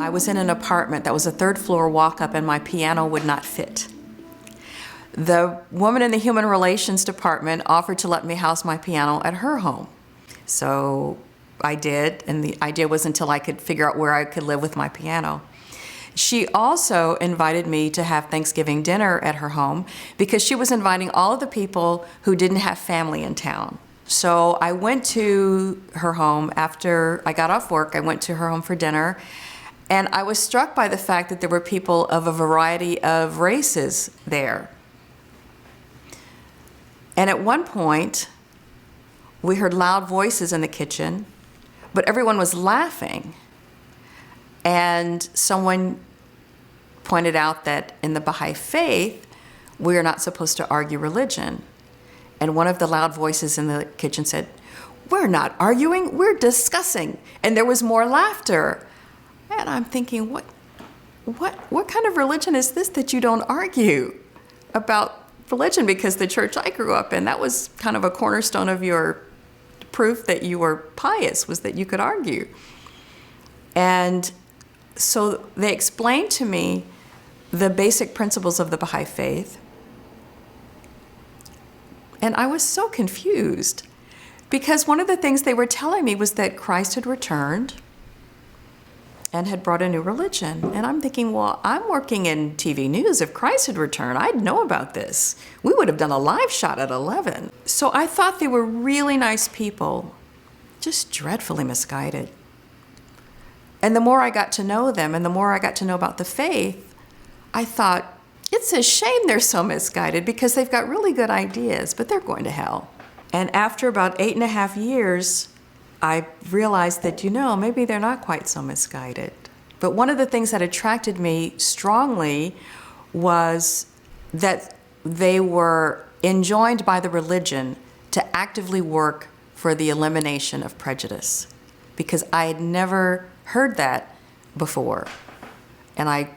I was in an apartment that was a third floor walk-up and my piano would not fit. The woman in the human relations department offered to let me house my piano at her home. So I did, and the idea was until I could figure out where I could live with my piano. She also invited me to have Thanksgiving dinner at her home because she was inviting all of the people who didn't have family in town. So I went to her home after I got off work. I went to her home for dinner, and I was struck by the fact that there were people of a variety of races there. And at one point, we heard loud voices in the kitchen, but everyone was laughing. And someone pointed out that in the Baha'i faith, we are not supposed to argue religion. And one of the loud voices in the kitchen said, "We're not arguing, we're discussing." And there was more laughter. And I'm thinking, what kind of religion is this that you don't argue about religion? Because the church I grew up in, that was kind of a cornerstone of your proof that you were pious, was that you could argue. And so they explained to me the basic principles of the Baha'i faith. And I was so confused because one of the things they were telling me was that Christ had returned and had brought a new religion. And I'm thinking, well, I'm working in TV news. If Christ had returned, I'd know about this. We would have done a live shot at 11. So I thought they were really nice people, just dreadfully misguided. And the more I got to know them and the more I got to know about the faith, I thought, it's a shame they're so misguided because they've got really good ideas, but they're going to hell. And after about 8.5 years, I realized that, maybe they're not quite so misguided. But one of the things that attracted me strongly was that they were enjoined by the religion to actively work for the elimination of prejudice, because I had never heard that before. And I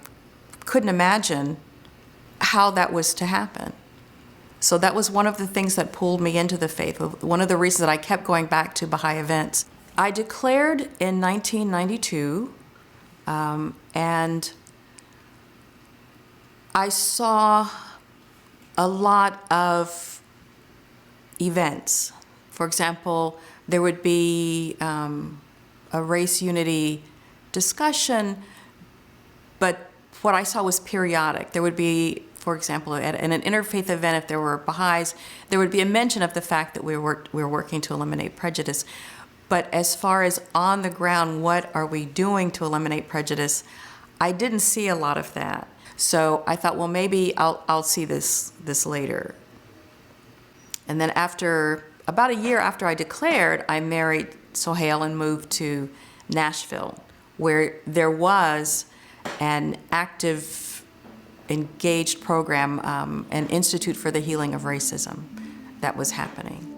couldn't imagine how that was to happen. So that was one of the things that pulled me into the faith, one of the reasons that I kept going back to Baha'i events. I declared in 1992, and I saw a lot of events. For example, there would be a race unity discussion, but what I saw was periodic. There would be, for example, in an interfaith event, if there were Baha'is, there would be a mention of the fact that we were working to eliminate prejudice. But as far as on the ground, what are we doing to eliminate prejudice, I didn't see a lot of that. So I thought, well, maybe I'll see this later. And then about a year after I declared, I married Sohail and moved to Nashville, where there was an active, engaged program, an Institute for the Healing of Racism that was happening.